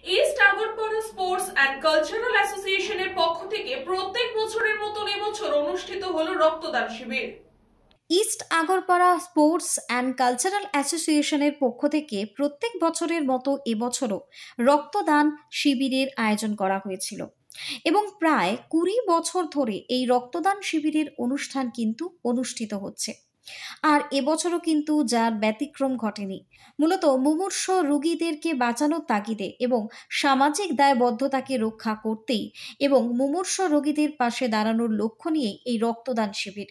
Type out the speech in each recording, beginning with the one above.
East Agarpara sports and cultural অ্যাসোসিয়েশনের পক্ষ থেকে প্রত্যেক বছরের মতন এবছর অনুষ্ঠিত হলো রক্তদান শিবির। East Agarpara sports and cultural অ্যাসোসিয়েশনের পক্ষ থেকে প্রত্যেক বছরের মতো এবছরও রক্তদান শিবিরের আয়োজন করা হয়েছিল এবং প্রায় 20 বছর ধরে এই রক্তদান শিবিরের অনুষ্ঠান কিন্তু অনুষ্ঠিত হচ্ছে। আর এবছরও কিন্তু যার ব্যতিক্রম ঘটেনি। মূলত মুমূর্ষ রোগীদেরকে বাঁচানোর তাগিদে এবং সামাজিক দায়বদ্ধতাকে রক্ষা করতেই এবং মুমূর্ষ রোগীদের পাশে দাঁড়ানোর লক্ষ্য নিয়ে এই রক্তদান শিবির।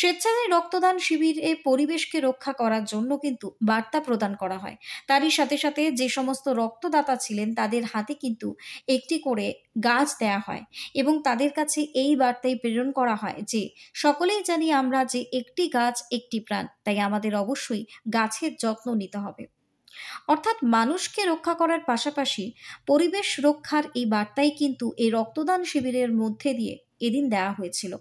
স্বেচ্ছায় রক্তদান শিবিরে পরিবেশকে রক্ষা করার জন্য কিন্তু বার্তা প্রদান করা হয়। তারই সাথে সাথে যে সমস্ত রক্তদাতা ছিলেন তাদের হাতে কিন্তু একটি করে গাছ দেয়া হয় এবং তাদের কাছে এই বার্তাই প্রেরণ করা হয় যে সকলেই জানি আমরা যে একটি গাছ একটি প্রাণ, তাই আমাদের অবশ্যই গাছের যত্ন নিতে হবে। অর্থাৎ মানুষকে রক্ষা করার পাশাপাশি পরিবেশ রক্ষার এই বার্তাই কিন্তু এই রক্তদান শিবিরের মধ্যে দিয়ে এদিন দেওয়া হয়েছিল।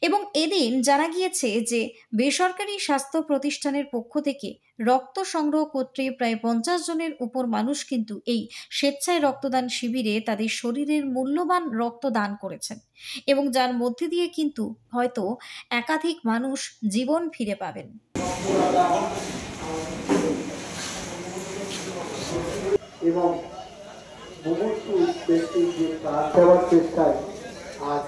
এবং এদিন জানা গিয়েছে যে বেসরকারি স্বাস্থ্য প্রতিষ্ঠানের পক্ষ থেকে রক্ত সংগ্রহ করতে প্রায় 50 জনের উপর মানুষ কিন্তু এই স্বেচ্ছায় রক্তদান শিবিরে তাদের শরীরের মূল্যবান রক্ত দান করেছেন এবং যার মধ্যে দিয়ে কিন্তু হয়তো একাধিক মানুষ জীবন ফিরে পাবেন। এবং মুমূর্ষু ব্যক্তির যে প্রাণ দেওয়ার চেষ্টায় আজ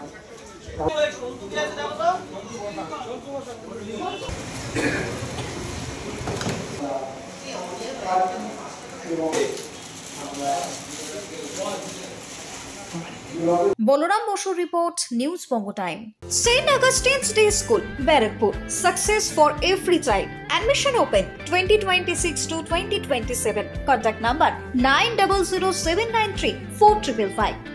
Boloram Boshu report, News Bongo Time. St. Augustine's Day School, Barakpur. Success for every child. Admission open 2026 to 2027. Contact number 900793 4555.